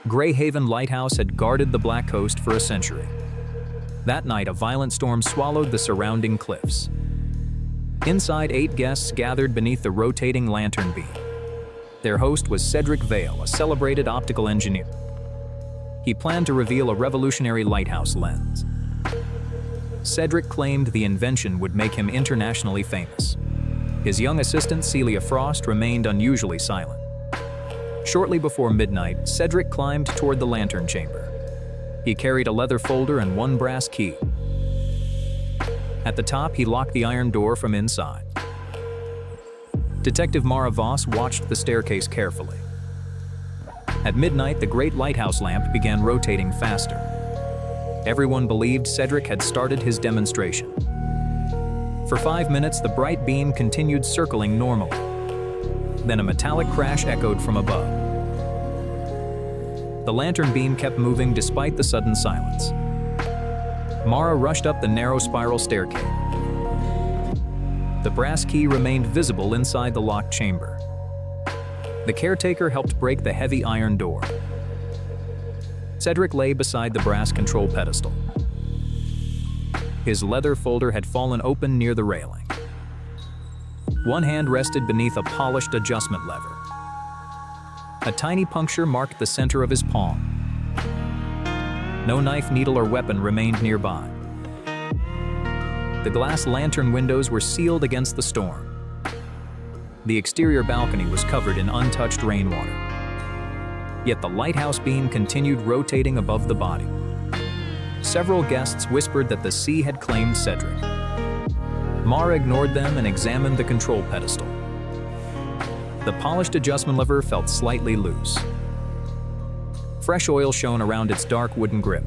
Greyhaven Lighthouse had guarded the Black Coast for a century. That night, a violent storm swallowed the surrounding cliffs. Inside, 8 guests gathered beneath the rotating lantern beam. Their host was Cedric Vale, a celebrated optical engineer. He planned to reveal a revolutionary lighthouse lens. Cedric claimed the invention would make him internationally famous. His young assistant, Celia Frost, remained unusually silent. Shortly before midnight, Cedric climbed toward the lantern chamber. He carried a leather folder and 1 brass key. At the top, he locked the iron door from inside. Detective Mara Voss watched the staircase carefully. At midnight, the great lighthouse lamp began rotating faster. Everyone believed Cedric had started his demonstration. For 5 minutes, the bright beam continued circling normally. Then a metallic crash echoed from above. The lantern beam kept moving despite the sudden silence. Mara rushed up the narrow spiral staircase. The brass key remained visible inside the locked chamber. The caretaker helped break the heavy iron door. Cedric lay beside the brass control pedestal. His leather folder had fallen open near the railing. One hand rested beneath a polished adjustment lever. A tiny puncture marked the center of his palm. No knife, needle, or weapon remained nearby. The glass lantern windows were sealed against the storm. The exterior balcony was covered in untouched rainwater. Yet the lighthouse beam continued rotating above the body. Several guests whispered that the sea had claimed Cedric. Mara ignored them and examined the control pedestal. The polished adjustment lever felt slightly loose. Fresh oil shone around its dark wooden grip.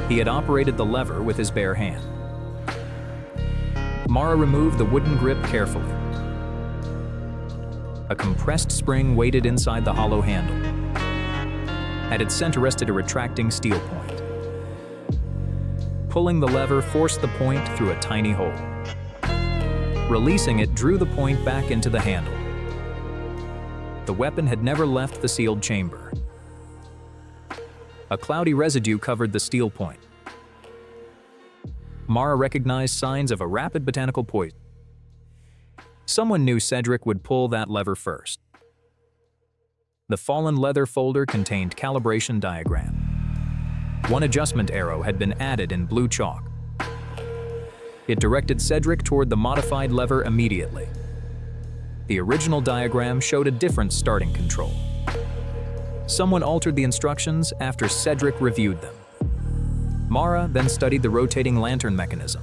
He had operated the lever with his bare hand. Mara removed the wooden grip carefully. A compressed spring waited inside the hollow handle. At its center rested a retracting steel point. Pulling the lever forced the point through a tiny hole. Releasing it drew the point back into the handle. The weapon had never left the sealed chamber. A cloudy residue covered the steel point. Mara recognized signs of a rapid botanical poison. Someone knew Cedric would pull that lever first. The fallen leather folder contained calibration diagram. One adjustment arrow had been added in blue chalk. It directed Cedric toward the modified lever immediately. The original diagram showed a different starting control. Someone altered the instructions after Cedric reviewed them. Mara then studied the rotating lantern mechanism.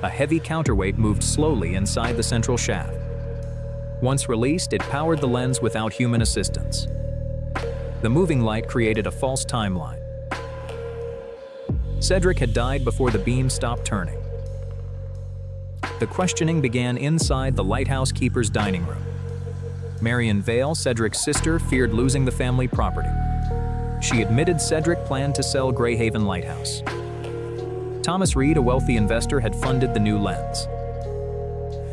A heavy counterweight moved slowly inside the central shaft. Once released, it powered the lens without human assistance. The moving light created a false timeline. Cedric had died before the beam stopped turning. The questioning began inside the lighthouse keeper's dining room. Marion Vale, Cedric's sister, feared losing the family property. She admitted Cedric planned to sell Greyhaven Lighthouse. Thomas Reed, a wealthy investor, had funded the new lens.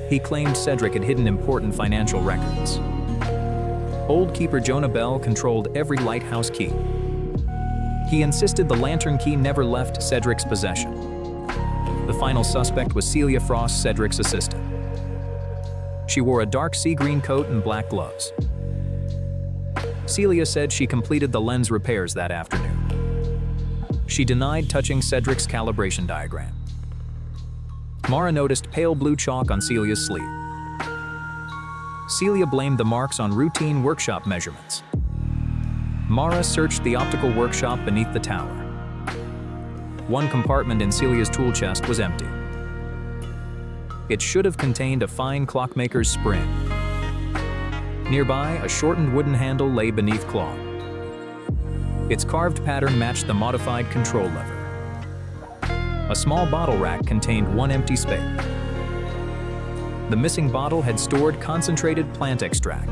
He claimed Cedric had hidden important financial records. Old keeper Jonah Bell controlled every lighthouse key. He insisted the lantern key never left Cedric's possession. The final suspect was Celia Frost, Cedric's assistant. She wore a dark sea green coat and black gloves. Celia said she completed the lens repairs that afternoon. She denied touching Cedric's calibration diagram. Mara noticed pale blue chalk on Celia's sleeve. Celia blamed the marks on routine workshop measurements. Mara searched the optical workshop beneath the tower. One compartment in Celia's tool chest was empty. It should have contained a fine clockmaker's spring. Nearby, a shortened wooden handle lay beneath cloth. Its carved pattern matched the modified control lever. A small bottle rack contained one empty space. The missing bottle had stored concentrated plant extract.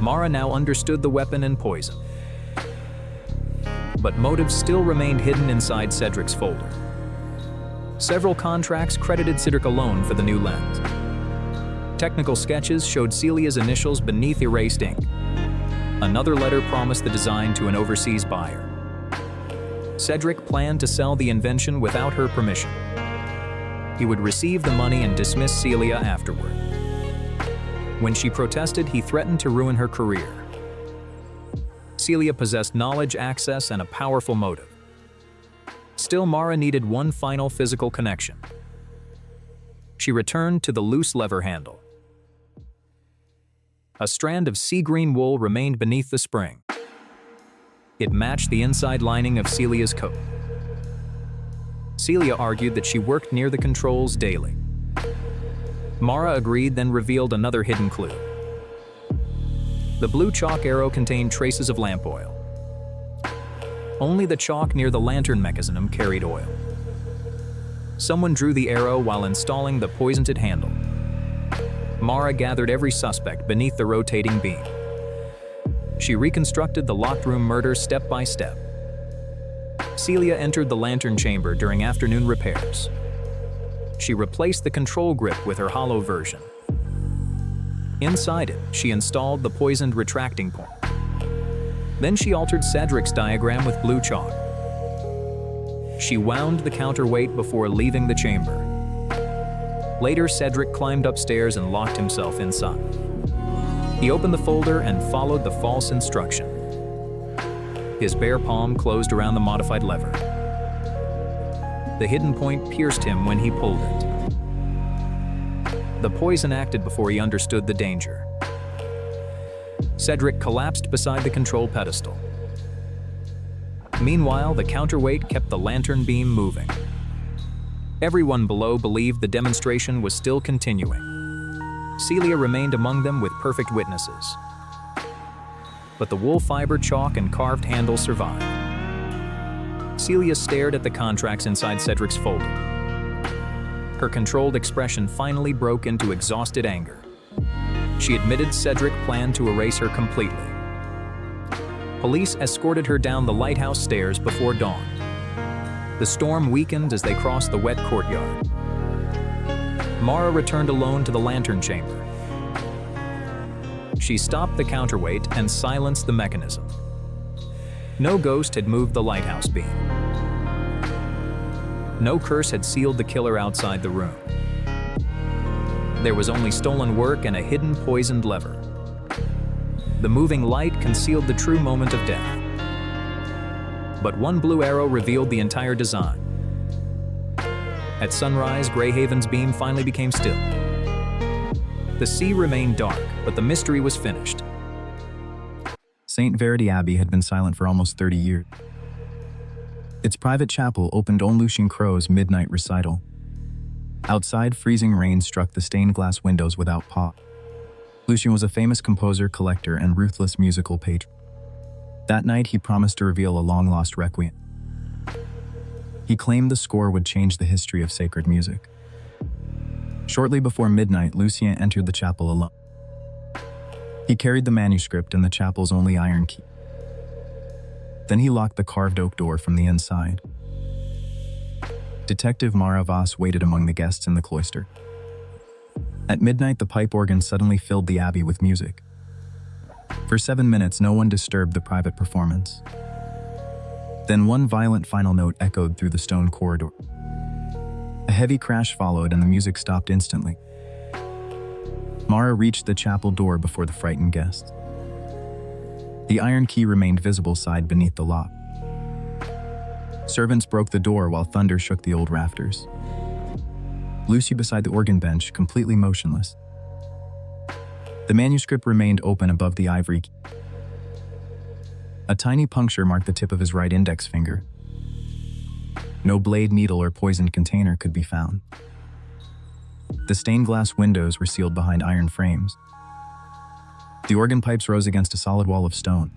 Mara now understood the weapon and poison. But motives still remained hidden inside Cedric's folder. Several contracts credited Cedric alone for the new lens. Technical sketches showed Celia's initials beneath erased ink. Another letter promised the design to an overseas buyer. Cedric planned to sell the invention without her permission. He would receive the money and dismiss Celia afterward. When she protested, he threatened to ruin her career. Celia possessed knowledge, access, and a powerful motive. Still, Mara needed one final physical connection. She returned to the loose lever handle. A strand of sea green wool remained beneath the spring. It matched the inside lining of Celia's coat. Celia argued that she worked near the controls daily. Mara agreed, then revealed another hidden clue. The blue chalk arrow contained traces of lamp oil. Only the chalk near the lantern mechanism carried oil. Someone drew the arrow while installing the poisoned handle. Mara gathered every suspect beneath the rotating beam. She reconstructed the locked room murder step by step. Celia entered the lantern chamber during afternoon repairs. She replaced the control grip with her hollow version. Inside it, she installed the poisoned retracting point. Then she altered Cedric's diagram with blue chalk. She wound the counterweight before leaving the chamber. Later, Cedric climbed upstairs and locked himself inside. He opened the folder and followed the false instruction. His bare palm closed around the modified lever. The hidden point pierced him when he pulled it. The poison acted before he understood the danger. Cedric collapsed beside the control pedestal. Meanwhile, the counterweight kept the lantern beam moving. Everyone below believed the demonstration was still continuing. Celia remained among them with perfect witnesses. But the wool fiber, chalk, and carved handle survived. Celia stared at the contracts inside Cedric's folder. Her controlled expression finally broke into exhausted anger. She admitted Cedric planned to erase her completely. Police escorted her down the lighthouse stairs before dawn. The storm weakened as they crossed the wet courtyard. Mara returned alone to the lantern chamber. She stopped the counterweight and silenced the mechanism. No ghost had moved the lighthouse beam. No curse had sealed the killer outside the room. There was only stolen work and a hidden poisoned lever. The moving light concealed the true moment of death. But one blue arrow revealed the entire design. At sunrise, Greyhaven's beam finally became still. The sea remained dark, but the mystery was finished. St. Verity Abbey had been silent for almost 30 years. Its private chapel opened on Lucien Crow's midnight recital. Outside, freezing rain struck the stained glass windows without pause. Lucien was a famous composer, collector, and ruthless musical patron. That night, he promised to reveal a long-lost requiem. He claimed the score would change the history of sacred music. Shortly before midnight, Lucien entered the chapel alone. He carried the manuscript and the chapel's only iron key. Then he locked the carved oak door from the inside. Detective Mara Voss waited among the guests in the cloister. At midnight, the pipe organ suddenly filled the abbey with music. For 7 minutes, no one disturbed the private performance. Then one violent final note echoed through the stone corridor. A heavy crash followed and the music stopped instantly. Mara reached the chapel door before the frightened guests. The iron key remained visible side beneath the lock. Servants broke the door while thunder shook the old rafters. Lucy beside the organ bench, completely motionless. The manuscript remained open above the ivory key. A tiny puncture marked the tip of his right index finger. No blade, needle, or poisoned container could be found. The stained glass windows were sealed behind iron frames. The organ pipes rose against a solid wall of stone.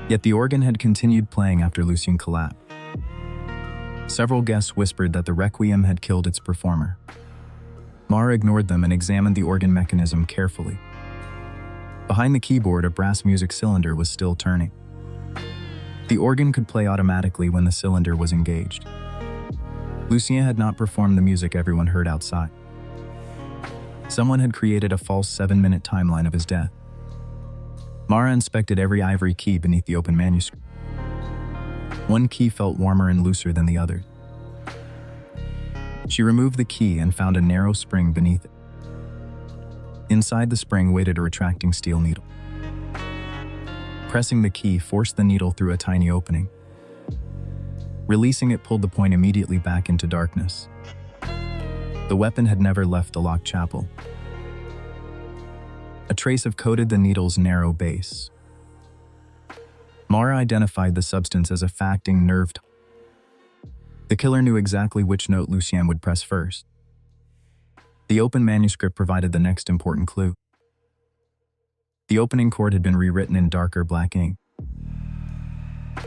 Yet the organ had continued playing after Lucien collapsed. Several guests whispered that the requiem had killed its performer. Mara ignored them and examined the organ mechanism carefully. Behind the keyboard, a brass music cylinder was still turning. The organ could play automatically when the cylinder was engaged. Lucien had not performed the music everyone heard outside. Someone had created a false 7-minute timeline of his death. Mara inspected every ivory key beneath the open manuscript. One key felt warmer and looser than the other. She removed the key and found a narrow spring beneath it. Inside the spring waited a retracting steel needle. Pressing the key forced the needle through a tiny opening. Releasing it pulled the point immediately back into darkness. The weapon had never left the locked chapel. A trace of coated the needle's narrow base. Mara identified the substance as a facting nerve. The killer knew exactly which note Lucien would press first. The open manuscript provided the next important clue. The opening chord had been rewritten in darker black ink.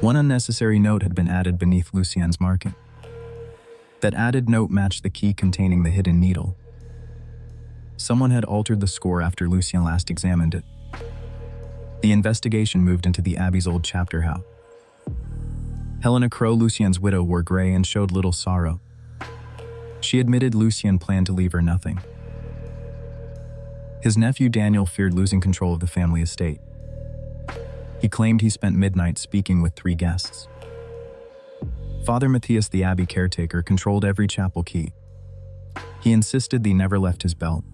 One unnecessary note had been added beneath Lucien's marking. That added note matched the key containing the hidden needle. Someone had altered the score after Lucien last examined it. The investigation moved into the Abbey's old chapter house. Helena Crow, Lucien's widow, wore gray and showed little sorrow. She admitted Lucien planned to leave her nothing. His nephew Daniel feared losing control of the family estate. He claimed he spent midnight speaking with 3 guests. Father Matthias, the Abbey caretaker, controlled every chapel key. He insisted they never left his belt.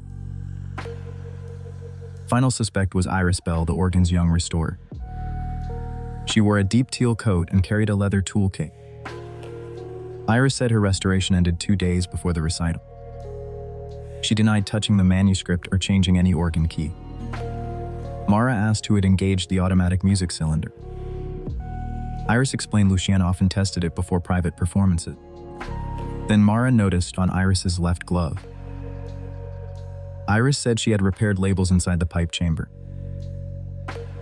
Final suspect was Iris Bell, the organ's young restorer. She wore a deep teal coat and carried a leather toolkit. Iris said her restoration ended 2 days before the recital. She denied touching the manuscript or changing any organ key. Mara asked who had engaged the automatic music cylinder. Iris explained Lucien often tested it before private performances. Then Mara noticed on Iris's left glove. Iris said she had repaired labels inside the pipe chamber.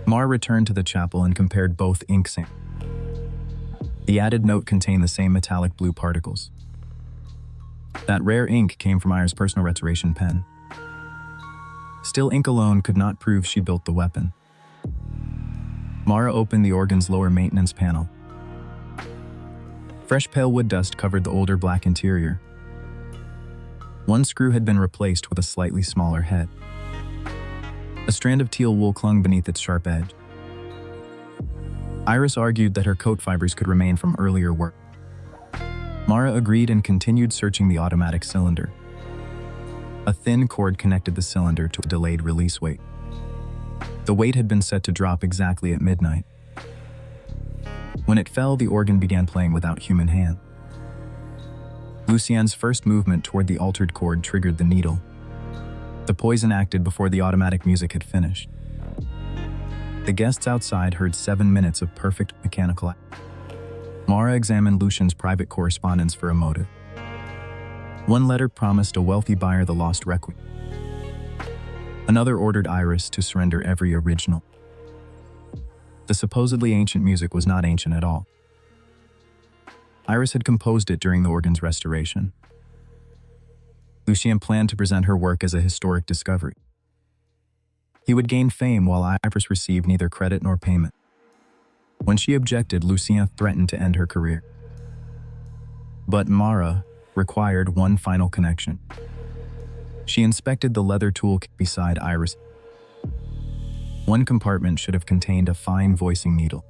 Mara returned to the chapel and compared both ink samples. The added note contained the same metallic blue particles. That rare ink came from Iris' personal restoration pen. Still, ink alone could not prove she built the weapon. Mara opened the organ's lower maintenance panel. Fresh pale wood dust covered the older black interior. One screw had been replaced with a slightly smaller head. A strand of teal wool clung beneath its sharp edge. Iris argued that her coat fibers could remain from earlier work. Mara agreed and continued searching the automatic cylinder. A thin cord connected the cylinder to a delayed release weight. The weight had been set to drop exactly at midnight. When it fell, the organ began playing without human hand. Lucien's first movement toward the altered cord triggered the needle. The poison acted before the automatic music had finished. The guests outside heard 7 minutes of perfect mechanical act. Mara examined Lucien's private correspondence for a motive. One letter promised a wealthy buyer the lost requiem. Another ordered Iris to surrender every original. The supposedly ancient music was not ancient at all. Iris had composed it during the organ's restoration. Lucien planned to present her work as a historic discovery. He would gain fame while Iris received neither credit nor payment. When she objected, Lucien threatened to end her career. But Mara required one final connection. She inspected the leather toolkit beside Iris. One compartment should have contained a fine voicing needle.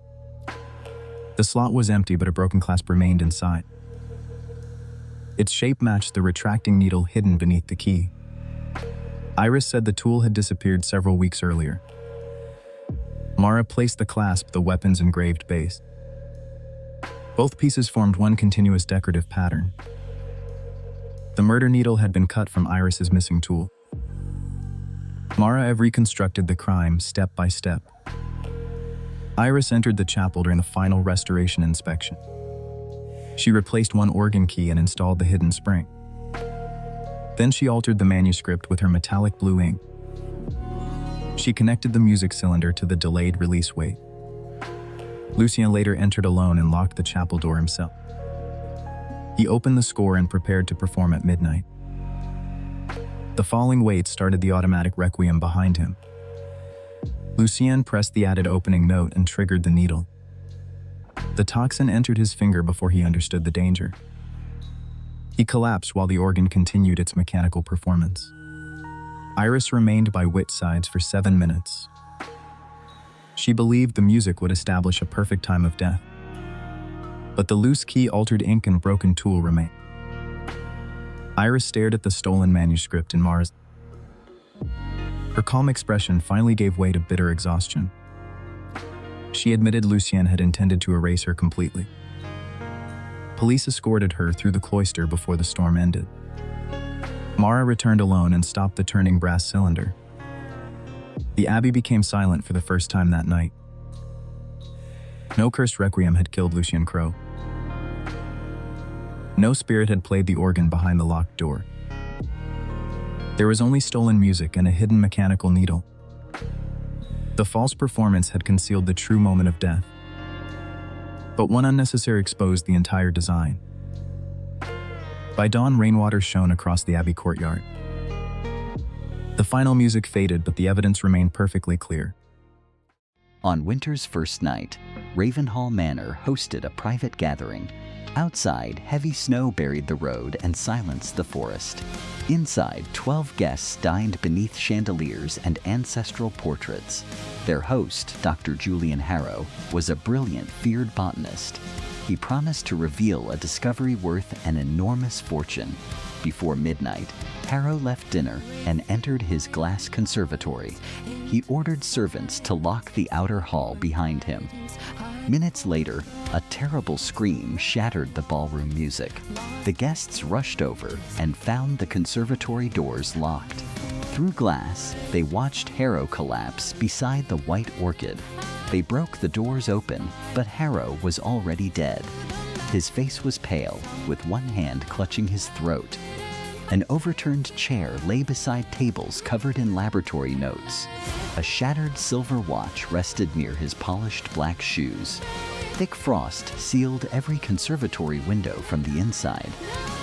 The slot was empty, but a broken clasp remained inside. Its shape matched the retracting needle hidden beneath the key. Iris said the tool had disappeared several weeks earlier. Mara placed the clasp the weapon's engraved base. Both pieces formed one continuous decorative pattern. The murder needle had been cut from Iris's missing tool. Mara had reconstructed the crime step by step. Iris entered the chapel during the final restoration inspection. She replaced one organ key and installed the hidden spring. Then she altered the manuscript with her metallic blue ink. She connected the music cylinder to the delayed release weight. Lucien later entered alone and locked the chapel door himself. He opened the score and prepared to perform at midnight. The falling weight started the automatic requiem behind him. Lucien pressed the added opening note and triggered the needle. The toxin entered his finger before he understood the danger. He collapsed while the organ continued its mechanical performance. Iris remained by Witt's sides for 7 minutes. She believed the music would establish a perfect time of death. But the loose key, altered ink, and broken tool remained. Iris stared at the stolen manuscript in Mara's. Her calm expression finally gave way to bitter exhaustion. She admitted Lucien had intended to erase her completely. Police escorted her through the cloister before the storm ended. Mara returned alone and stopped the turning brass cylinder. The abbey became silent for the first time that night. No cursed requiem had killed Lucien Crowe. No spirit had played the organ behind the locked door. There was only stolen music and a hidden mechanical needle. The false performance had concealed the true moment of death. But one unnecessary exposed the entire design. By dawn, rainwater shone across the abbey courtyard. The final music faded, but the evidence remained perfectly clear. On winter's first night, Ravenhall Manor hosted a private gathering. Outside, heavy snow buried the road and silenced the forest. Inside, 12 guests dined beneath chandeliers and ancestral portraits. Their host, Dr. Julian Harrow, was a brilliant, feared botanist. He promised to reveal a discovery worth an enormous fortune. Before midnight, Harrow left dinner and entered his glass conservatory. He ordered servants to lock the outer hall behind him. Minutes later, a terrible scream shattered the ballroom music. The guests rushed over and found the conservatory doors locked. Through glass, they watched Harrow collapse beside the white orchid. They broke the doors open, but Harrow was already dead. His face was pale, with one hand clutching his throat. An overturned chair lay beside tables covered in laboratory notes. A shattered silver watch rested near his polished black shoes. Thick frost sealed every conservatory window from the inside.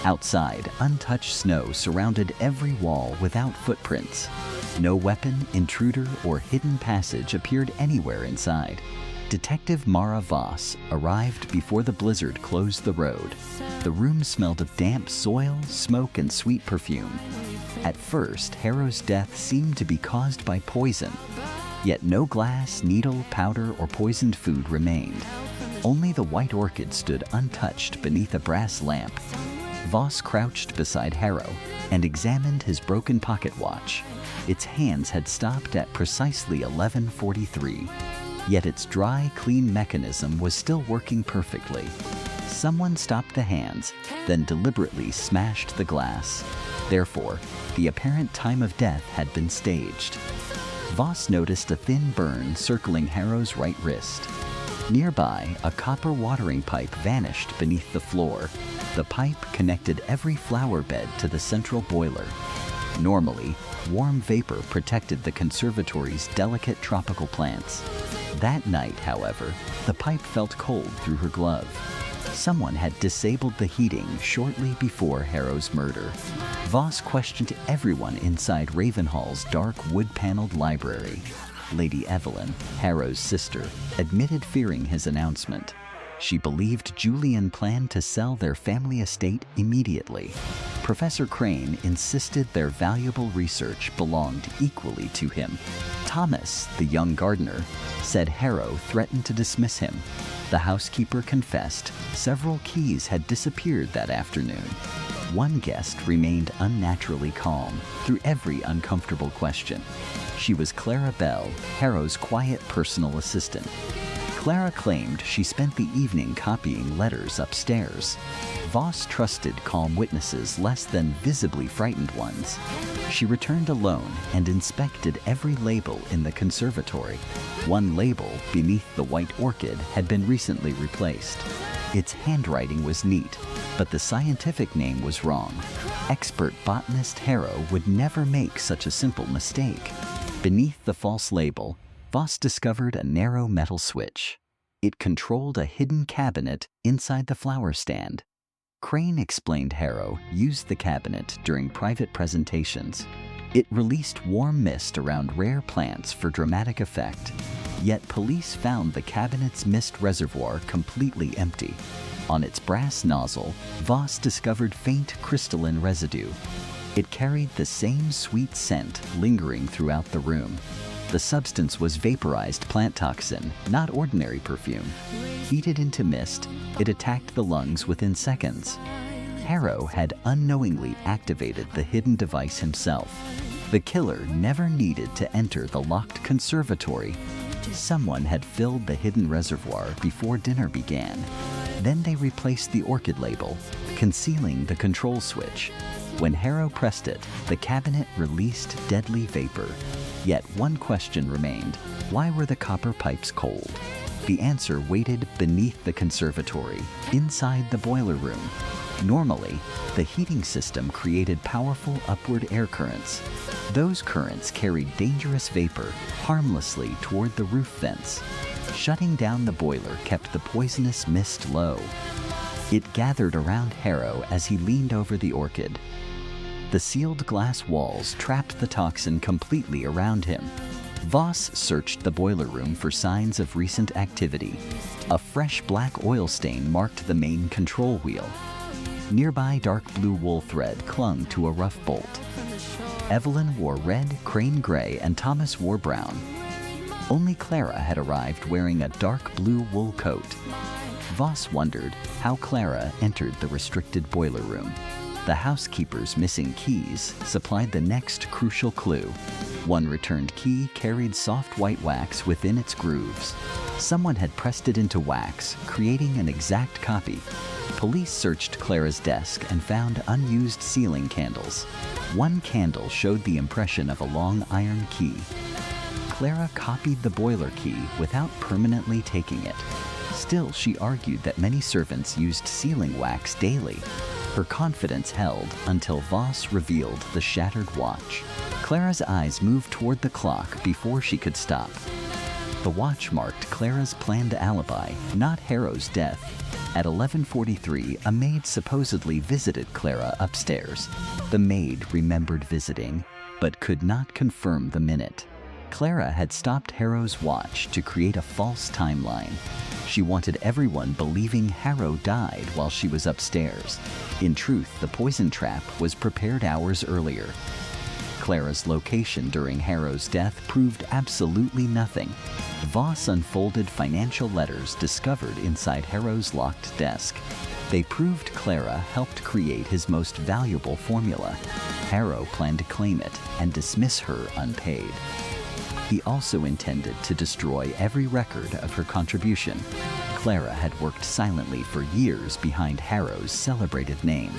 Outside, untouched snow surrounded every wall without footprints. No weapon, intruder, or hidden passage appeared anywhere inside. Detective Mara Voss arrived before the blizzard closed the road. The room smelled of damp soil, smoke, and sweet perfume. At first, Harrow's death seemed to be caused by poison. Yet no glass, needle, powder, or poisoned food remained. Only the white orchid stood untouched beneath a brass lamp. Voss crouched beside Harrow and examined his broken pocket watch. Its hands had stopped at precisely 11:43. Yet its dry, clean mechanism was still working perfectly. Someone stopped the hands, then deliberately smashed the glass. Therefore, the apparent time of death had been staged. Voss noticed a thin burn circling Harrow's right wrist. Nearby, a copper watering pipe vanished beneath the floor. The pipe connected every flower bed to the central boiler. Normally, warm vapor protected the conservatory's delicate tropical plants. That night, however, the pipe felt cold through her glove. Someone had disabled the heating shortly before Harrow's murder. Voss questioned everyone inside Ravenhall's dark wood-paneled library. Lady Evelyn, Harrow's sister, admitted fearing his announcement. She believed Julian planned to sell their family estate immediately. Professor Crane insisted their valuable research belonged equally to him. Thomas, the young gardener, said Harrow threatened to dismiss him. The housekeeper confessed several keys had disappeared that afternoon. One guest remained unnaturally calm through every uncomfortable question. She was Clara Bell, Harrow's quiet personal assistant. Clara claimed she spent the evening copying letters upstairs. Voss trusted calm witnesses less than visibly frightened ones. She returned alone and inspected every label in the conservatory. One label beneath the white orchid had been recently replaced. Its handwriting was neat, but the scientific name was wrong. Expert botanist Harrow would never make such a simple mistake. Beneath the false label, Voss discovered a narrow metal switch. It controlled a hidden cabinet inside the flower stand. Crane explained Harrow used the cabinet during private presentations. It released warm mist around rare plants for dramatic effect. Yet police found the cabinet's mist reservoir completely empty. On its brass nozzle, Voss discovered faint crystalline residue. It carried the same sweet scent lingering throughout the room. The substance was vaporized plant toxin, not ordinary perfume. Heated into mist, it attacked the lungs within seconds. Harrow had unknowingly activated the hidden device himself. The killer never needed to enter the locked conservatory. Someone had filled the hidden reservoir before dinner began. Then they replaced the orchid label, concealing the control switch. When Harrow pressed it, the cabinet released deadly vapor. Yet one question remained: why were the copper pipes cold? The answer waited beneath the conservatory, inside the boiler room. Normally, the heating system created powerful upward air currents. Those currents carried dangerous vapor harmlessly toward the roof vents. Shutting down the boiler kept the poisonous mist low. It gathered around Harrow as he leaned over the orchid. The sealed glass walls trapped the toxin completely around him. Voss searched the boiler room for signs of recent activity. A fresh black oil stain marked the main control wheel. Nearby, dark blue wool thread clung to a rough bolt. Evelyn wore red, crane gray, and Thomas wore brown. Only Clara had arrived wearing a dark blue wool coat. Voss wondered how Clara entered the restricted boiler room. The housekeeper's missing keys supplied the next crucial clue. One returned key carried soft white wax within its grooves. Someone had pressed it into wax, creating an exact copy. Police searched Clara's desk and found unused ceiling candles. One candle showed the impression of a long iron key. Clara copied the boiler key without permanently taking it. Still, she argued that many servants used sealing wax daily. Her confidence held until Voss revealed the shattered watch. Clara's eyes moved toward the clock before she could stop. The watch marked Clara's planned alibi, not Harrow's death. At 11:43, a maid supposedly visited Clara upstairs. The maid remembered visiting, but could not confirm the minute. Clara had stopped Harrow's watch to create a false timeline. She wanted everyone believing Harrow died while she was upstairs. In truth, the poison trap was prepared hours earlier. Clara's location during Harrow's death proved absolutely nothing. Voss unfolded financial letters discovered inside Harrow's locked desk. They proved Clara helped create his most valuable formula. Harrow planned to claim it and dismiss her unpaid. He also intended to destroy every record of her contribution. Clara had worked silently for years behind Harrow's celebrated name.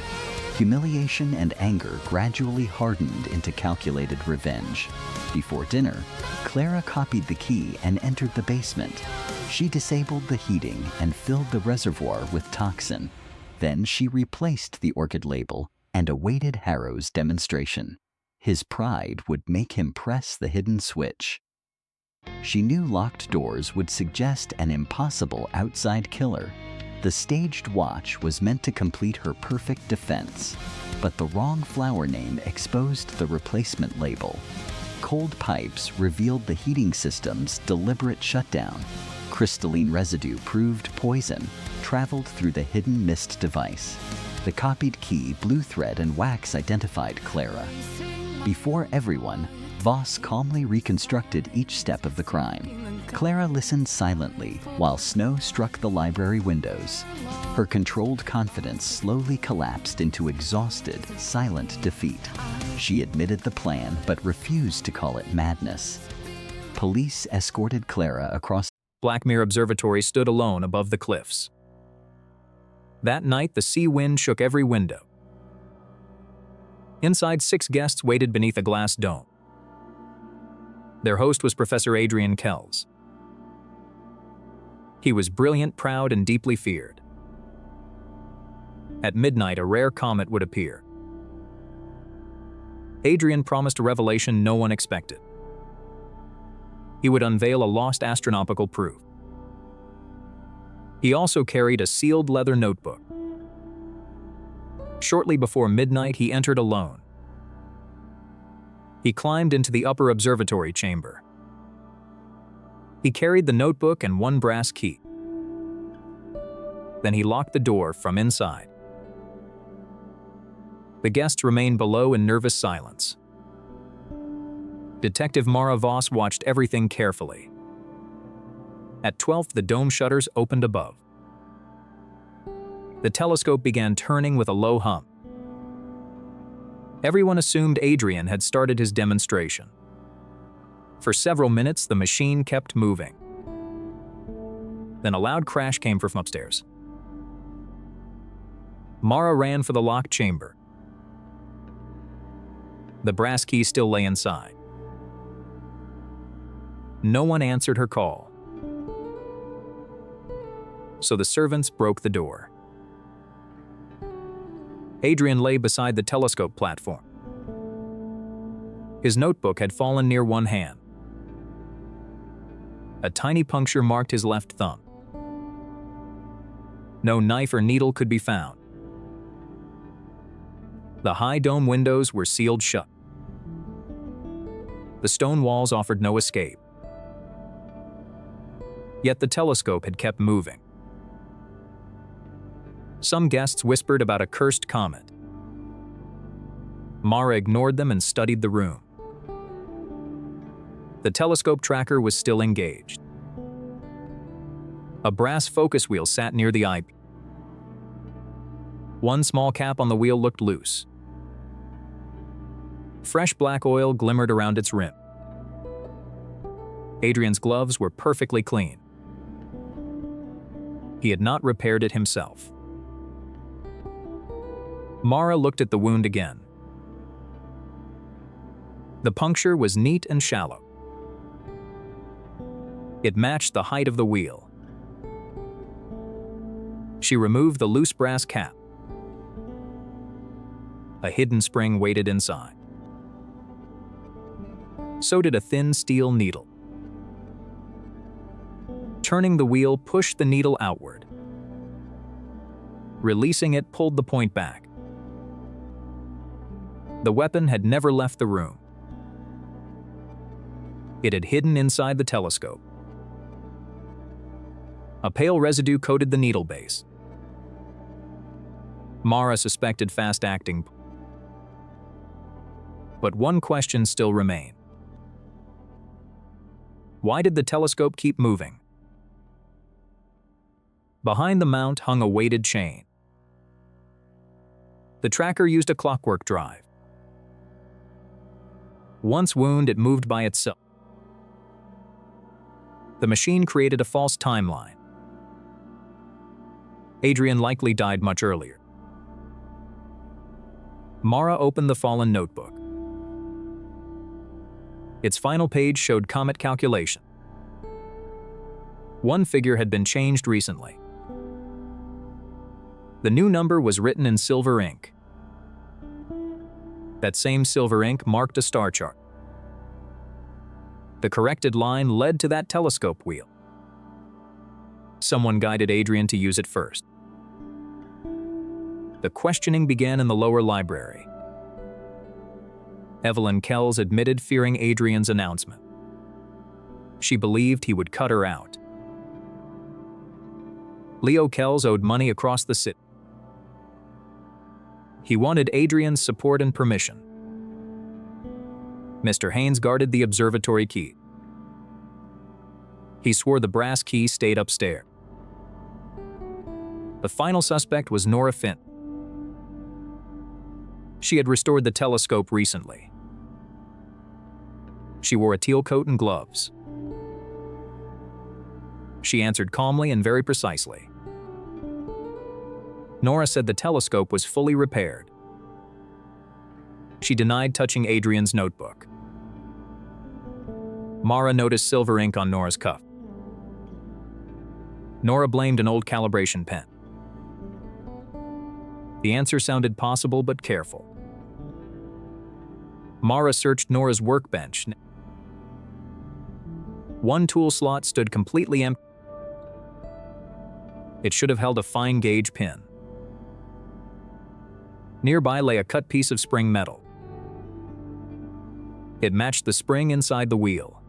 Humiliation and anger gradually hardened into calculated revenge. Before dinner, Clara copied the key and entered the basement. She disabled the heating and filled the reservoir with toxin. Then she replaced the orchid label and awaited Harrow's demonstration. His pride would make him press the hidden switch. She knew locked doors would suggest an impossible outside killer. The staged watch was meant to complete her perfect defense, but the wrong flower name exposed the replacement label. Cold pipes revealed the heating system's deliberate shutdown. Crystalline residue proved poison, traveled through the hidden mist device. The copied key, blue thread, and wax identified Clara. Before everyone, Voss calmly reconstructed each step of the crime. Clara listened silently while snow struck the library windows. Her controlled confidence slowly collapsed into exhausted, silent defeat. She admitted the plan but refused to call it madness. Police escorted Clara across. Blackmere Observatory stood alone above the cliffs. That night, the sea wind shook every window. Inside, 6 guests waited beneath a glass dome. Their host was Professor Adrian Kells. He was brilliant, proud, and deeply feared. At midnight, a rare comet would appear. Adrian promised a revelation no one expected. He would unveil a lost astronomical proof. He also carried a sealed leather notebook. Shortly before midnight, he entered alone. He climbed into the upper observatory chamber. He carried the notebook and one brass key. Then he locked the door from inside. The guests remained below in nervous silence. Detective Mara Voss watched everything carefully. At 12th, the dome shutters opened above. The telescope began turning with a low hum. Everyone assumed Adrian had started his demonstration. For several minutes, the machine kept moving. Then a loud crash came from upstairs. Mara ran for the locked chamber. The brass key still lay inside. No one answered her call. So the servants broke the door. Adrian lay beside the telescope platform. His notebook had fallen near one hand. A tiny puncture marked his left thumb. No knife or needle could be found. The high dome windows were sealed shut. The stone walls offered no escape. Yet the telescope had kept moving. Some guests whispered about a cursed comet. Mara ignored them and studied the room. The telescope tracker was still engaged. A brass focus wheel sat near the eyepiece. One small cap on the wheel looked loose. Fresh black oil glimmered around its rim. Adrian's gloves were perfectly clean. He had not repaired it himself. Mara looked at the wound again. The puncture was neat and shallow. It matched the height of the wheel. She removed the loose brass cap. A hidden spring waited inside. So did a thin steel needle. Turning the wheel pushed the needle outward. Releasing it pulled the point back. The weapon had never left the room. It had hidden inside the telescope. A pale residue coated the needle base. Mara suspected fast-acting. But one question still remained. Why did the telescope keep moving? Behind the mount hung a weighted chain. The tracker used a clockwork drive. Once wound, it moved by itself. The machine created a false timeline. Adrian likely died much earlier. Mara opened the fallen notebook. Its final page showed comet calculation. One figure had been changed recently. The new number was written in silver ink. That same silver ink marked a star chart. The corrected line led to that telescope wheel. Someone guided Adrian to use it first. The questioning began in the lower library. Evelyn Kells admitted fearing Adrian's announcement. She believed he would cut her out. Leo Kells owed money across the city. He wanted Adrian's support and permission. Mr. Haynes guarded the observatory key. He swore the brass key stayed upstairs. The final suspect was Nora Finn. She had restored the telescope recently. She wore a teal coat and gloves. She answered calmly and very precisely. Nora said the telescope was fully repaired. She denied touching Adrian's notebook. Mara noticed silver ink on Nora's cuff. Nora blamed an old calibration pen. The answer sounded possible but careful. Mara searched Nora's workbench. One tool slot stood completely empty. It should have held a fine gauge pin. Nearby lay a cut piece of spring metal. It matched the spring inside the wheel.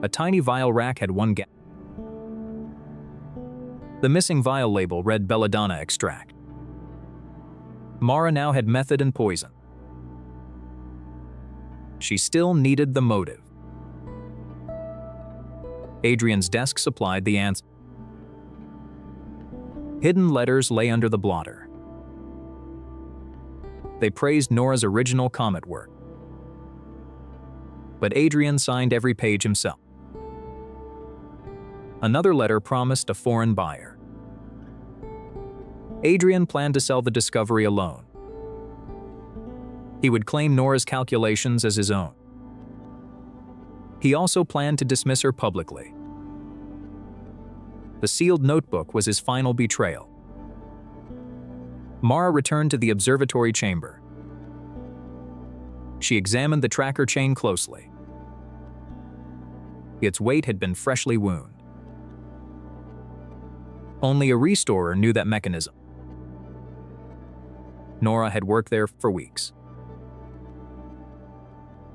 A tiny vial rack had one gap. The missing vial label read belladonna extract. Mara now had method and poison. she still needed the motive. Adrian's desk supplied the answer. Hidden letters lay under the blotter. They praised Nora's original comet work. But Adrian signed every page himself. Another letter promised a foreign buyer. Adrian planned to sell the discovery alone. He would claim Nora's calculations as his own. He also planned to dismiss her publicly. The sealed notebook was his final betrayal. Mara returned to the observatory chamber. She examined the tracker chain closely. Its weight had been freshly wound. Only a restorer knew that mechanism. Nora had worked there for weeks.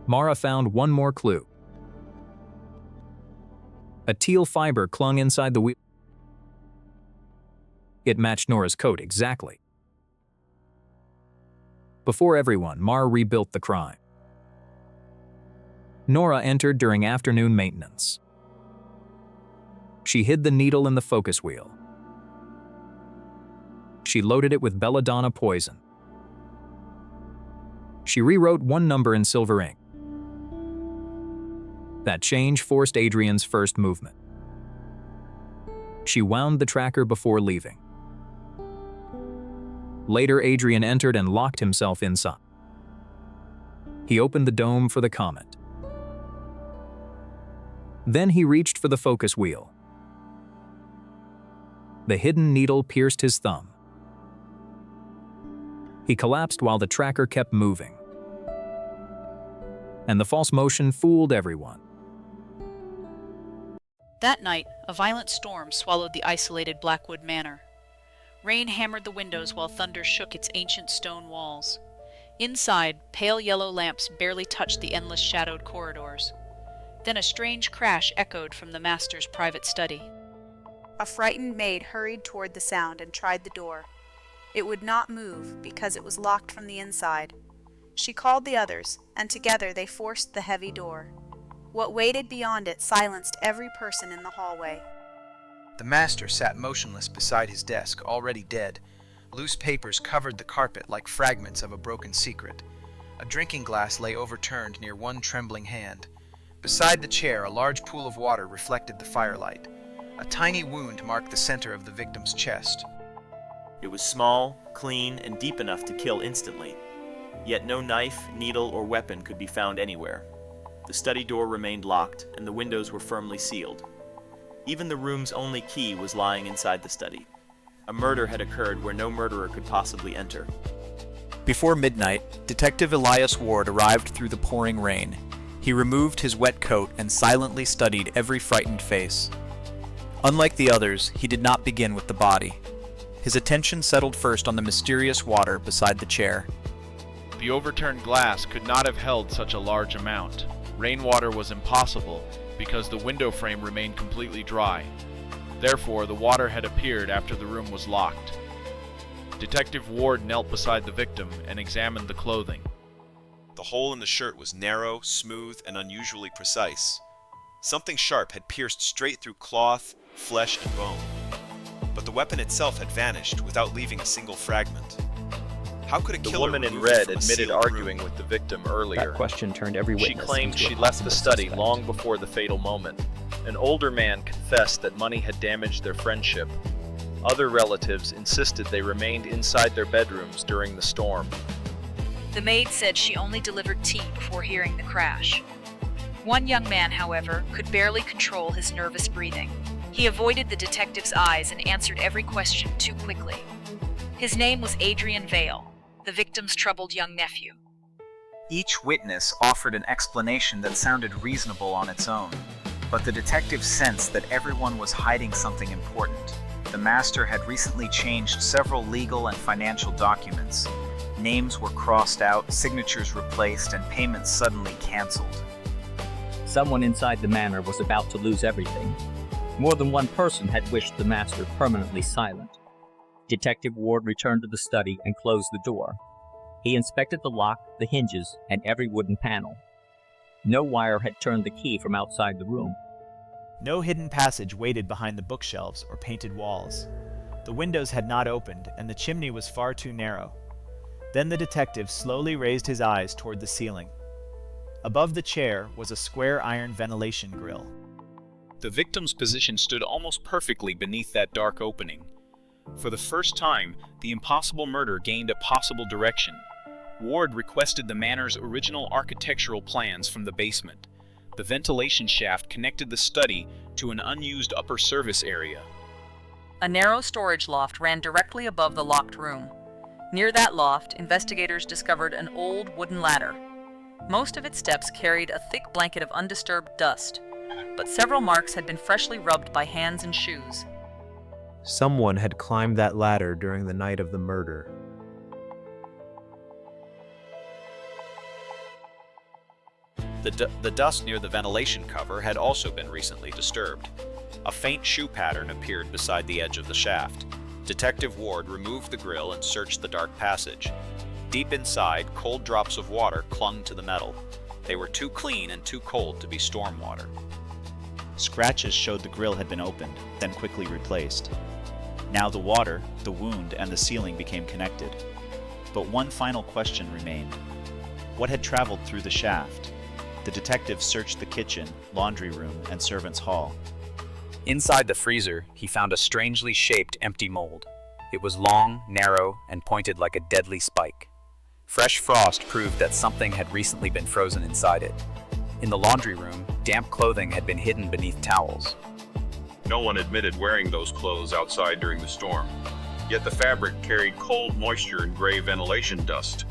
Mara found one more clue. A teal fiber clung inside the wheel. It matched Nora's coat exactly. Before everyone, Mara rebuilt the crime. Nora entered during afternoon maintenance. She hid the needle in the focus wheel. She loaded it with belladonna poison. She rewrote one number in silver ink. That change forced Adrian's first movement. She wound the tracker before leaving. Later, Adrian entered and locked himself inside. He opened the dome for the comet. Then he reached for the focus wheel. The hidden needle pierced his thumb. He collapsed while the tracker kept moving. And the false motion fooled everyone. That night, a violent storm swallowed the isolated Blackwood Manor. Rain hammered the windows while thunder shook its ancient stone walls. Inside, pale yellow lamps barely touched the endless shadowed corridors. Then a strange crash echoed from the master's private study. A frightened maid hurried toward the sound and tried the door. It would not move because it was locked from the inside. She called the others, and together they forced the heavy door. What waited beyond it silenced every person in the hallway. The master sat motionless beside his desk, already dead. Loose papers covered the carpet like fragments of a broken secret. A drinking glass lay overturned near one trembling hand. Beside the chair, a large pool of water reflected the firelight. A tiny wound marked the center of the victim's chest. It was small, clean, and deep enough to kill instantly. Yet no knife, needle, or weapon could be found anywhere. The study door remained locked, and the windows were firmly sealed. Even the room's only key was lying inside the study. A murder had occurred where no murderer could possibly enter. Before midnight, Detective Elias Ward arrived through the pouring rain. He removed his wet coat and silently studied every frightened face. Unlike the others, he did not begin with the body. His attention settled first on the mysterious water beside the chair. The overturned glass could not have held such a large amount. Rainwater was impossible because the window frame remained completely dry. Therefore, the water had appeared after the room was locked. Detective Ward knelt beside the victim and examined the clothing. The hole in the shirt was narrow, smooth, and unusually precise. Something sharp had pierced straight through cloth, flesh, and bone. But the weapon itself had vanished without leaving a single fragment. How could a The killer woman in remove it red from a admitted sealed arguing room? with the victim earlier. That question turned every She witness claimed into a she left the possible study suspect. long before the fatal moment. An older man confessed that money had damaged their friendship. Other relatives insisted they remained inside their bedrooms during the storm. The maid said she only delivered tea before hearing the crash. One young man, however, could barely control his nervous breathing. He avoided the detective's eyes and answered every question too quickly. His name was Adrian Vale, the victim's troubled young nephew. Each witness offered an explanation that sounded reasonable on its own, but the detective sensed that everyone was hiding something important. The master had recently changed several legal and financial documents. Names were crossed out, signatures replaced, and payments suddenly canceled. Someone inside the manor was about to lose everything. More than one person had wished the master permanently silent. Detective Ward returned to the study and closed the door. He inspected the lock, the hinges, and every wooden panel. No wire had turned the key from outside the room. No hidden passage waited behind the bookshelves or painted walls. The windows had not opened, and the chimney was far too narrow. Then the detective slowly raised his eyes toward the ceiling. Above the chair was a square iron ventilation grill. The victim's position stood almost perfectly beneath that dark opening. For the first time, the impossible murder gained a possible direction. Ward requested the manor's original architectural plans from the basement. The ventilation shaft connected the study to an unused upper service area. A narrow storage loft ran directly above the locked room. Near that loft, investigators discovered an old wooden ladder. Most of its steps carried a thick blanket of undisturbed dust, but several marks had been freshly rubbed by hands and shoes. Someone had climbed that ladder during the night of the murder. The dust near the ventilation cover had also been recently disturbed. A faint shoe pattern appeared beside the edge of the shaft. Detective Ward removed the grill and searched the dark passage. Deep inside, cold drops of water clung to the metal. They were too clean and too cold to be storm water. Scratches showed the grill had been opened, then quickly replaced. Now the water, the wound, and the ceiling became connected. But one final question remained. What had traveled through the shaft? The detective searched the kitchen, laundry room, and servants' hall. Inside the freezer, he found a strangely shaped empty mold. It was long, narrow, and pointed like a deadly spike. Fresh frost proved that something had recently been frozen inside it. In the laundry room, damp clothing had been hidden beneath towels. No one admitted wearing those clothes outside during the storm, yet the fabric carried cold moisture and gray ventilation dust.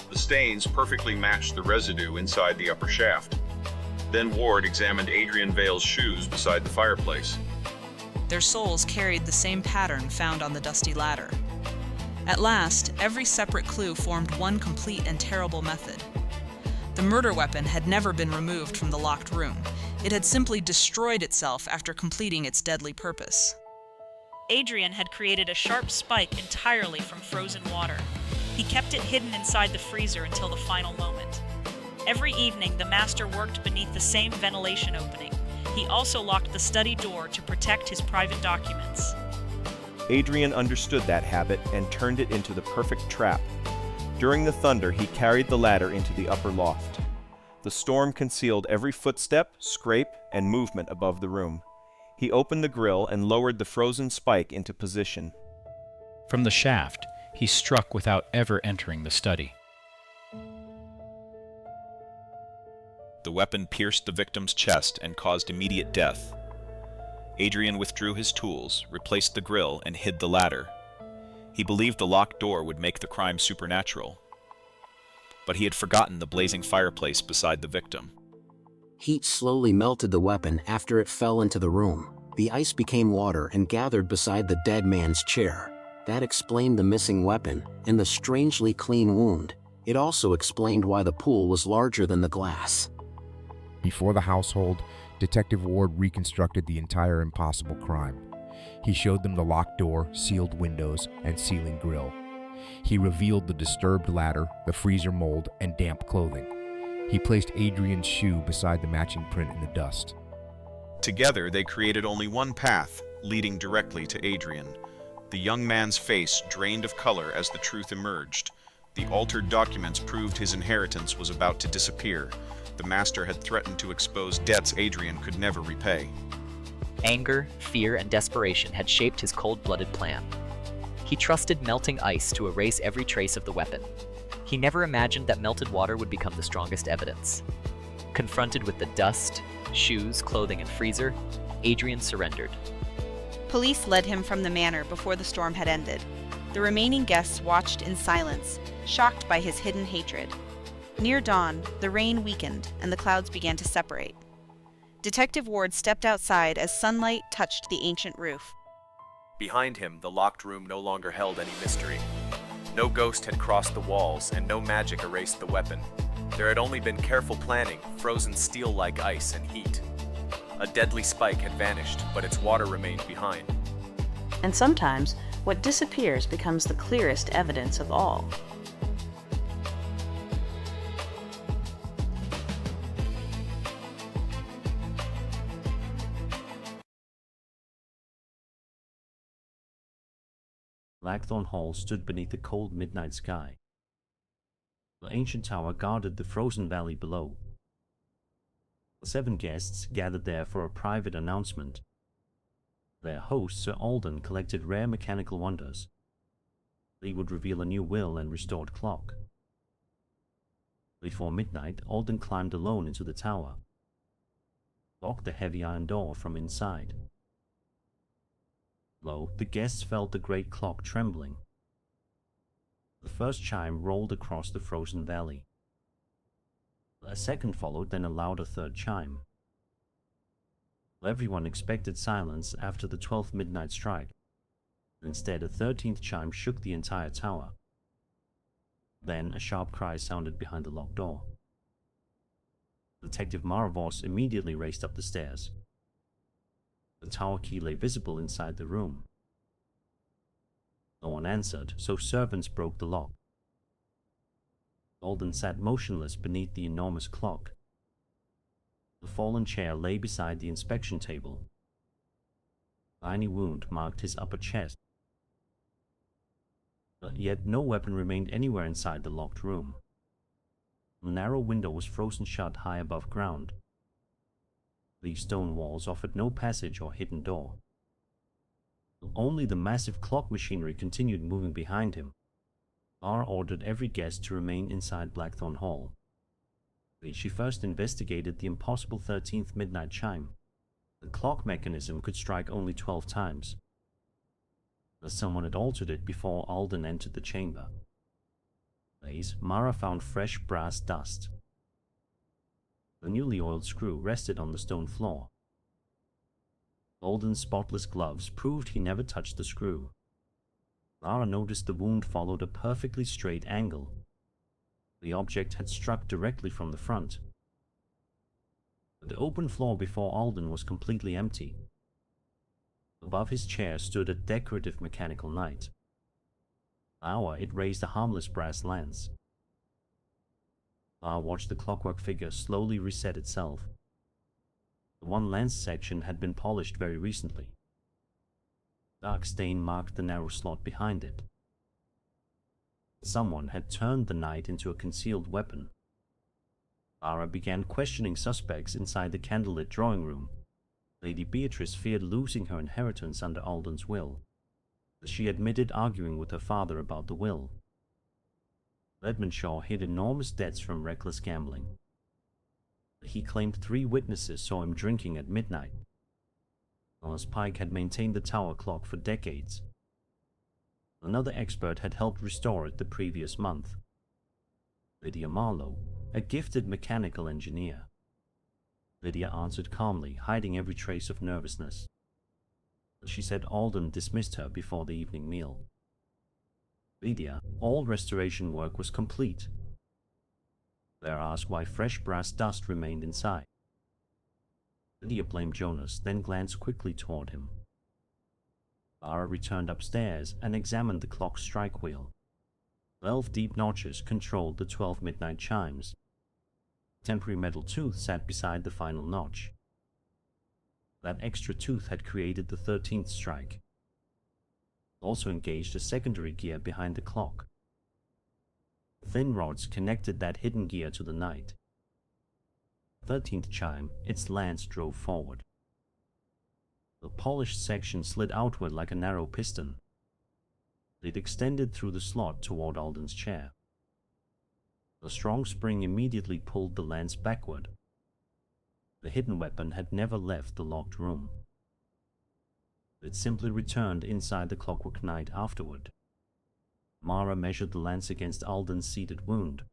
The stains perfectly matched the residue inside the upper shaft. Then Ward examined Adrian Vale's shoes beside the fireplace. Their soles carried the same pattern found on the dusty ladder. At last, every separate clue formed one complete and terrible method. The murder weapon had never been removed from the locked room. It had simply destroyed itself after completing its deadly purpose. Adrian had created a sharp spike entirely from frozen water. He kept it hidden inside the freezer until the final moment. Every evening, the master worked beneath the same ventilation opening. He also locked the study door to protect his private documents. Adrian understood that habit and turned it into the perfect trap. During the thunder, he carried the ladder into the upper loft. The storm concealed every footstep, scrape, and movement above the room. He opened the grill and lowered the frozen spike into position. From the shaft, he struck without ever entering the study. The weapon pierced the victim's chest and caused immediate death. Adrian withdrew his tools, replaced the grill, and hid the ladder. He believed the locked door would make the crime supernatural. But he had forgotten the blazing fireplace beside the victim. Heat slowly melted the weapon after it fell into the room. The ice became water and gathered beside the dead man's chair. That explained the missing weapon and the strangely clean wound. It also explained why the pool was larger than the glass. Before the household, Detective Ward reconstructed the entire impossible crime. He showed them the locked door, sealed windows, and ceiling grill. He revealed the disturbed ladder, the freezer mold, and damp clothing. He placed Adrian's shoe beside the matching print in the dust. Together, they created only one path, leading directly to Adrian. The young man's face drained of color as the truth emerged. The altered documents proved his inheritance was about to disappear. The master had threatened to expose debts Adrian could never repay. Anger, fear, and desperation had shaped his cold-blooded plan. He trusted melting ice to erase every trace of the weapon. He never imagined that melted water would become the strongest evidence. Confronted with the dust, shoes, clothing, and freezer, Adrian surrendered. Police led him from the manor before the storm had ended. The remaining guests watched in silence, shocked by his hidden hatred. Near dawn, the rain weakened and the clouds began to separate. Detective Ward stepped outside as sunlight touched the ancient roof. Behind him, the locked room no longer held any mystery. No ghost had crossed the walls, and no magic erased the weapon. There had only been careful planning, frozen steel like ice and heat. A deadly spike had vanished, but its water remained behind. And sometimes, what disappears becomes the clearest evidence of all. Blackthorn Hall stood beneath the cold midnight sky. The ancient tower guarded the frozen valley below. The 7 guests gathered there for a private announcement. Their host, Sir Alden, collected rare mechanical wonders. He would reveal a new will and restored clock. Before midnight, Alden climbed alone into the tower, locked the heavy iron door from inside. Lo, the guests felt the great clock trembling. The first chime rolled across the frozen valley. A second followed, then a louder third chime. Everyone expected silence after the 12th midnight strike. Instead, a 13th chime shook the entire tower. Then a sharp cry sounded behind the locked door. Detective Maravos immediately raced up the stairs. The tower key lay visible inside the room. No one answered, so servants broke the lock. Alden sat motionless beneath the enormous clock. The fallen chair lay beside the inspection table. A tiny wound marked his upper chest. But yet no weapon remained anywhere inside the locked room. A narrow window was frozen shut high above ground. These stone walls offered no passage or hidden door. Only the massive clock machinery continued moving behind him. R ordered every guest to remain inside Blackthorn Hall. She first investigated the impossible 13th midnight chime. The clock mechanism could strike only 12 times. But someone had altered it before Alden entered the chamber. Mara found fresh brass dust. The newly oiled screw rested on the stone floor. Alden's spotless gloves proved he never touched the screw. Mara noticed the wound followed a perfectly straight angle. The object had struck directly from the front. The open floor before Alden was completely empty. Above his chair stood a decorative mechanical knight. Hour it raised a harmless brass lance. Bar watched the clockwork figure slowly reset itself. The one lance section had been polished very recently. Dark stain marked the narrow slot behind it. Someone had turned the knight into a concealed weapon. Lara began questioning suspects inside the candlelit drawing room. Lady Beatrice feared losing her inheritance under Alden's will. She admitted arguing with her father about the will. Edmundshaw hid enormous debts from reckless gambling. He claimed 3 witnesses saw him drinking at midnight. Thomas Pike had maintained the tower clock for decades. Another expert had helped restore it the previous month. Lydia Marlowe, a gifted mechanical engineer. Lydia answered calmly, hiding every trace of nervousness. She said Alden dismissed her before the evening meal. Lydia, all restoration work was complete. Claire asked why fresh brass dust remained inside. Lydia blamed Jonas, then glanced quickly toward him. Lara returned upstairs and examined the clock's strike wheel. 12 deep notches controlled the 12 midnight chimes. A temporary metal tooth sat beside the final notch. That extra tooth had created the 13th strike. It also engaged a secondary gear behind the clock. Thin rods connected that hidden gear to the knight. 13th chime, its lance drove forward. The polished section slid outward like a narrow piston. It extended through the slot toward Alden's chair. The strong spring immediately pulled the lance backward. The hidden weapon had never left the locked room. It simply returned inside the clockwork knight afterward. Mara measured the lance against Alden's seated wound.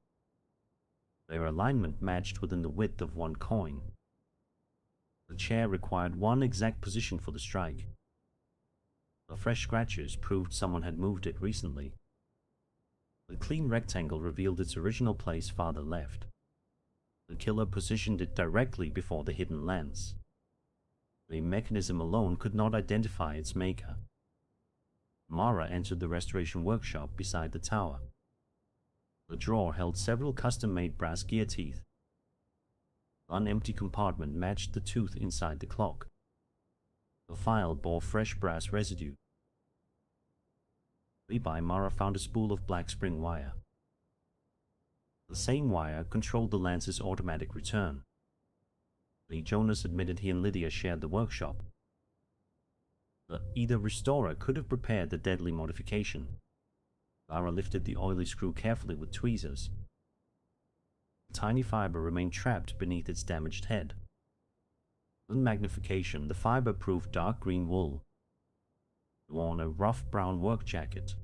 Their alignment matched within the width of 1 coin. The chair required 1 exact position for the strike. The fresh scratches proved someone had moved it recently. The clean rectangle revealed its original place farther left. The killer positioned it directly before the hidden lance. The mechanism alone could not identify its maker. Mara entered the restoration workshop beside the tower. The drawer held several custom-made brass gear teeth. One empty compartment matched the tooth inside the clock. The file bore fresh brass residue. Nearby, Mara found a spool of black spring wire. The same wire controlled the lance's automatic return. Jonas admitted he and Lydia shared the workshop. Either restorer could have prepared the deadly modification. Mara lifted the oily screw carefully with tweezers. The tiny fiber remained trapped beneath its damaged head. In magnification, the fiber proved dark green wool. It wore a rough brown work jacket.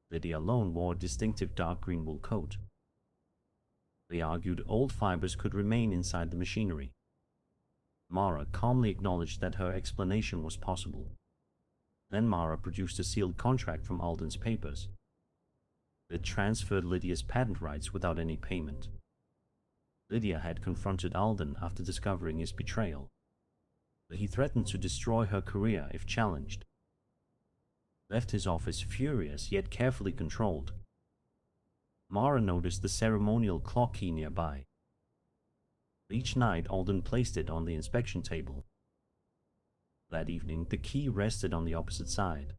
Lydia alone wore a distinctive dark green wool coat. They argued old fibers could remain inside the machinery. Mara calmly acknowledged that her explanation was possible. Then Mara produced a sealed contract from Alden's papers. It transferred Lydia's patent rights without any payment. Lydia had confronted Alden after discovering his betrayal. He threatened to destroy her career if challenged. Left his office furious yet carefully controlled. Mara noticed the ceremonial clock key nearby. Each night, Alden placed it on the inspection table. That evening, the key rested on the opposite side.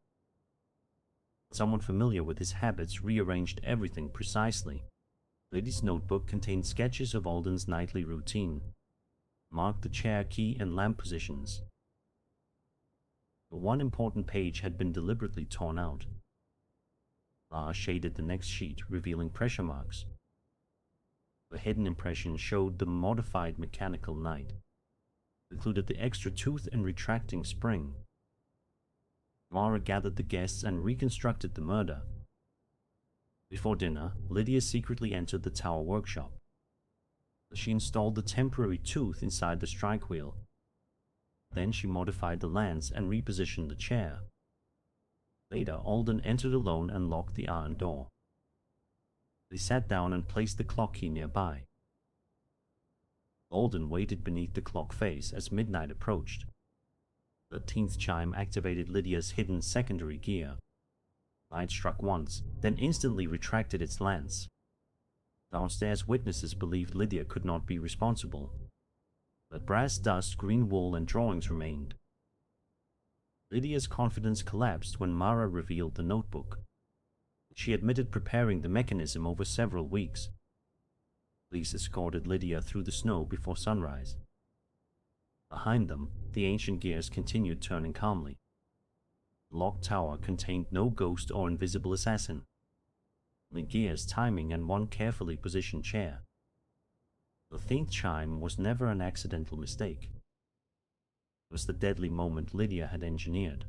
Someone familiar with his habits rearranged everything precisely. Lydia's notebook contained sketches of Alden's nightly routine, marked the chair key and lamp positions. But one important page had been deliberately torn out. La shaded the next sheet, revealing pressure marks. The hidden impression showed the modified mechanical knight. It included the extra tooth and retracting spring. Mara gathered the guests and reconstructed the murder. Before dinner, Lydia secretly entered the tower workshop. She installed the temporary tooth inside the strike wheel. Then she modified the lance and repositioned the chair. Later, Alden entered alone and locked the iron door. They sat down and placed the clock key nearby. Alden waited beneath the clock face as midnight approached. The 13th chime activated Lydia's hidden secondary gear. Light struck once, then instantly retracted its lance. Downstairs, witnesses believed Lydia could not be responsible. But brass dust, green wool, and drawings remained. Lydia's confidence collapsed when Mara revealed the notebook. She admitted preparing the mechanism over several weeks. Police escorted Lydia through the snow before sunrise. Behind them, the ancient gears continued turning calmly. The locked tower contained no ghost or invisible assassin. Only gears, timing, and one carefully positioned chair. The 13th chime was never an accidental mistake. It was the deadly moment Lydia had engineered.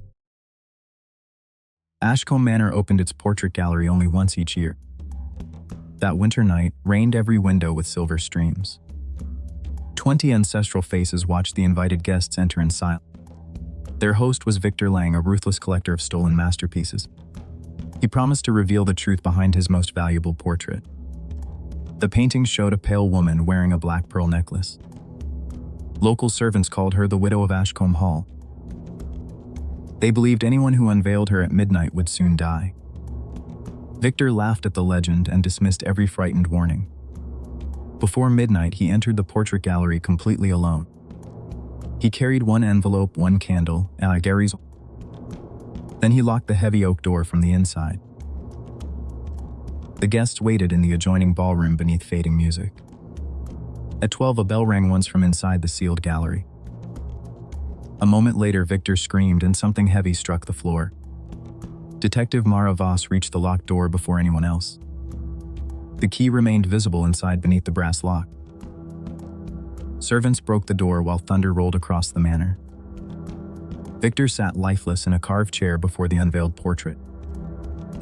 Ashcombe Manor opened its portrait gallery only once each year. That winter night rained every window with silver streams. 20 ancestral faces watched the invited guests enter in silence. Their host was Victor Lang, a ruthless collector of stolen masterpieces. He promised to reveal the truth behind his most valuable portrait. The painting showed a pale woman wearing a black pearl necklace. Local servants called her the widow of Ashcombe Hall. They believed anyone who unveiled her at midnight would soon die. Victor laughed at the legend and dismissed every frightened warning. Before midnight, he entered the portrait gallery completely alone. He carried one envelope, one candle, and Gary's. Then he locked the heavy oak door from the inside. The guests waited in the adjoining ballroom beneath fading music. At 12, a bell rang once from inside the sealed gallery. A moment later, Victor screamed and something heavy struck the floor. Detective Mara Voss reached the locked door before anyone else. The key remained visible inside beneath the brass lock. Servants broke the door while thunder rolled across the manor. Victor sat lifeless in a carved chair before the unveiled portrait.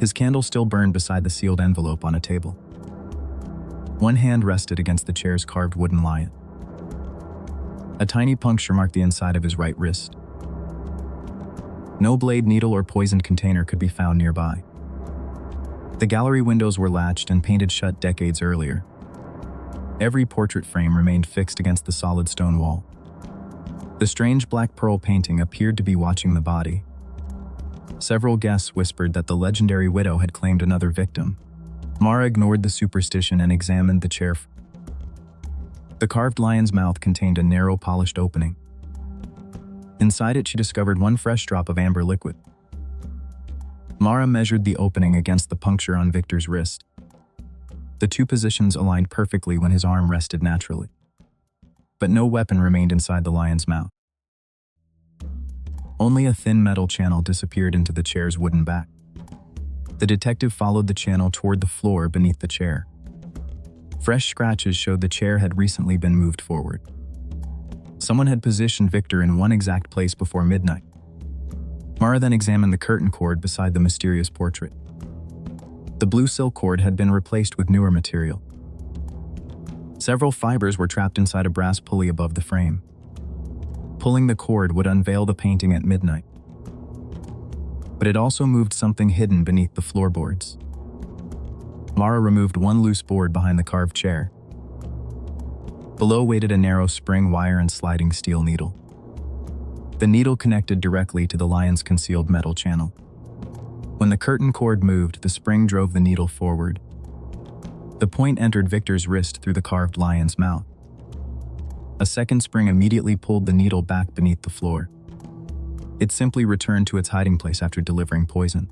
His candle still burned beside the sealed envelope on a table. One hand rested against the chair's carved wooden lion. A tiny puncture marked the inside of his right wrist. No blade, needle, or poisoned container could be found nearby. The gallery windows were latched and painted shut decades earlier. Every portrait frame remained fixed against the solid stone wall. The strange black pearl painting appeared to be watching the body. Several guests whispered that the legendary widow had claimed another victim. Mara ignored the superstition and examined the chair. The carved lion's mouth contained a narrow, polished opening. Inside it, she discovered one fresh drop of amber liquid. Mara measured the opening against the puncture on Victor's wrist. The two positions aligned perfectly when his arm rested naturally. But no weapon remained inside the lion's mouth. Only a thin metal channel disappeared into the chair's wooden back. The detective followed the channel toward the floor beneath the chair. Fresh scratches showed the chair had recently been moved forward. Someone had positioned Victor in one exact place before midnight. Mara then examined the curtain cord beside the mysterious portrait. The blue silk cord had been replaced with newer material. Several fibers were trapped inside a brass pulley above the frame. Pulling the cord would unveil the painting at midnight. But it also moved something hidden beneath the floorboards. Mara removed one loose board behind the carved chair. Below waited a narrow spring wire and sliding steel needle. The needle connected directly to the lion's concealed metal channel. When the curtain cord moved, the spring drove the needle forward. The point entered Victor's wrist through the carved lion's mouth. A second spring immediately pulled the needle back beneath the floor. It simply returned to its hiding place after delivering poison.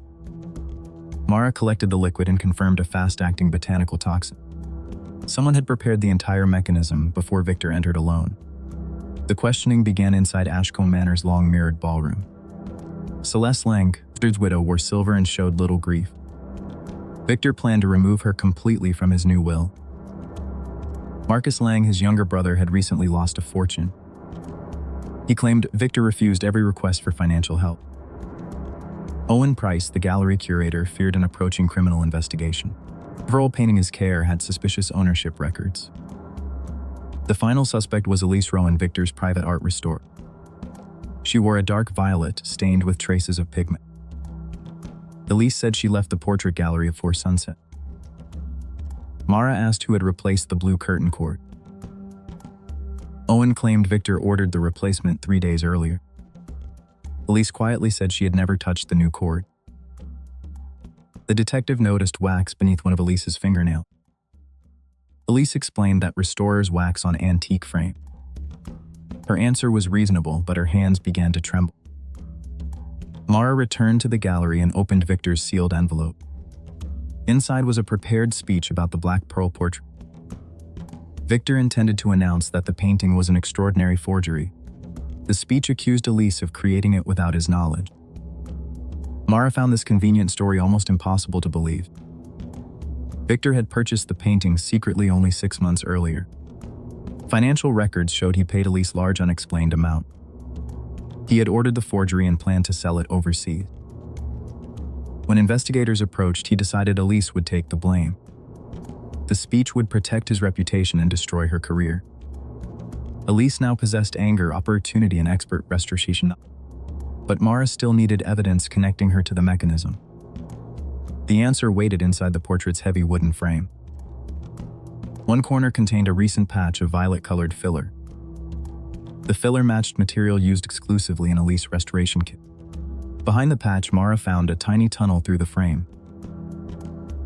Mara collected the liquid and confirmed a fast-acting botanical toxin. Someone had prepared the entire mechanism before Victor entered alone. The questioning began inside Ashcombe Manor's long mirrored ballroom. Celeste Lang, Victor's widow, wore silver and showed little grief. Victor planned to remove her completely from his new will. Marcus Lang, his younger brother, had recently lost a fortune. He claimed Victor refused every request for financial help. Owen Price, the gallery curator, feared an approaching criminal investigation. Several painting his care had suspicious ownership records. The final suspect was Elise Rowan, Victor's private art restorer. She wore a dark violet stained with traces of pigment. Elise said she left the portrait gallery before sunset. Mara asked who had replaced the blue curtain cord. Owen claimed Victor ordered the replacement 3 days earlier. Elise quietly said she had never touched the new cord. The detective noticed wax beneath one of Elise's fingernails. Elise explained that restorers wax on antique frame. Her answer was reasonable, but her hands began to tremble. Mara returned to the gallery and opened Victor's sealed envelope. Inside was a prepared speech about the Black Pearl portrait. Victor intended to announce that the painting was an extraordinary forgery. The speech accused Elise of creating it without his knowledge. Mara found this convenient story almost impossible to believe. Victor had purchased the painting secretly only 6 months earlier. Financial records showed he paid Elise large unexplained amount. He had ordered the forgery and planned to sell it overseas. When investigators approached, he decided Elise would take the blame. The speech would protect his reputation and destroy her career. Elise now possessed anger, opportunity, and expert restoration. But Mara still needed evidence connecting her to the mechanism. The answer waited inside the portrait's heavy wooden frame. One corner contained a recent patch of violet-colored filler. The filler matched material used exclusively in Elise restoration kit. Behind the patch, Mara found a tiny tunnel through the frame.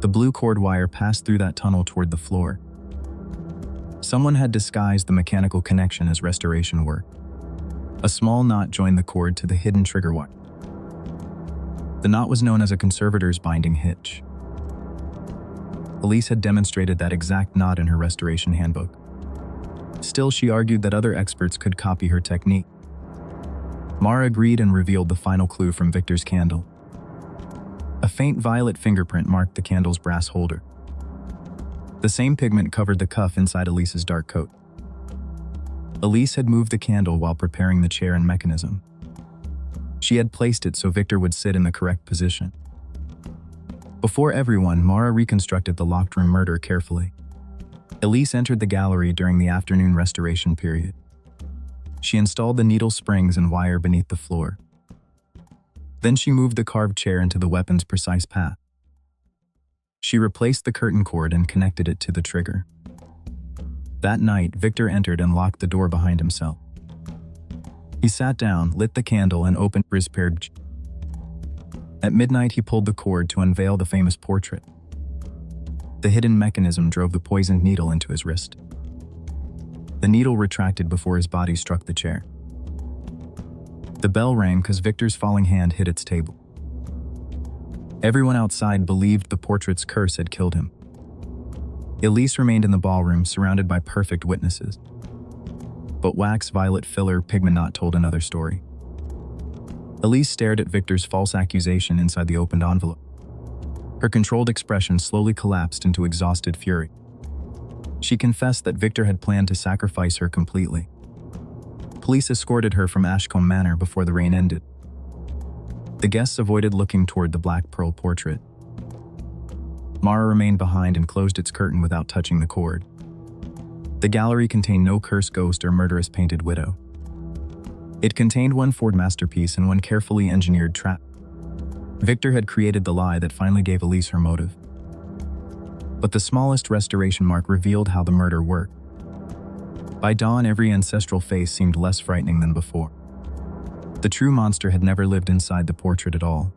The blue cord wire passed through that tunnel toward the floor. Someone had disguised the mechanical connection as restoration work. A small knot joined the cord to the hidden trigger wire. The knot was known as a conservator's binding hitch. Elise had demonstrated that exact knot in her restoration handbook. Still, she argued that other experts could copy her technique. Mara agreed and revealed the final clue from Victor's candle. A faint violet fingerprint marked the candle's brass holder. The same pigment covered the cuff inside Elise's dark coat. Elise had moved the candle while preparing the chair and mechanism. She had placed it so Victor would sit in the correct position. Before everyone, Mara reconstructed the locked room murder carefully. Elise entered the gallery during the afternoon restoration period. She installed the needle springs and wire beneath the floor. Then she moved the carved chair into the weapon's precise path. She replaced the curtain cord and connected it to the trigger. That night, Victor entered and locked the door behind himself. He sat down, lit the candle, and opened his paired. At midnight, he pulled the cord to unveil the famous portrait. The hidden mechanism drove the poisoned needle into his wrist. The needle retracted before his body struck the chair. The bell rang because Victor's falling hand hit its table. Everyone outside believed the portrait's curse had killed him. Elise remained in the ballroom, surrounded by perfect witnesses. But wax violet filler pigment told another story. Elise stared at Victor's false accusation inside the opened envelope. Her controlled expression slowly collapsed into exhausted fury. She confessed that Victor had planned to sacrifice her completely. Police escorted her from Ashcombe Manor before the rain ended. The guests avoided looking toward the black pearl portrait. Mara remained behind and closed its curtain without touching the cord. The gallery contained no cursed ghost or murderous painted widow. It contained one Ford masterpiece and one carefully engineered trap. Victor had created the lie that finally gave Elise her motive. But the smallest restoration mark revealed how the murder worked. By dawn, every ancestral face seemed less frightening than before. The true monster had never lived inside the portrait at all.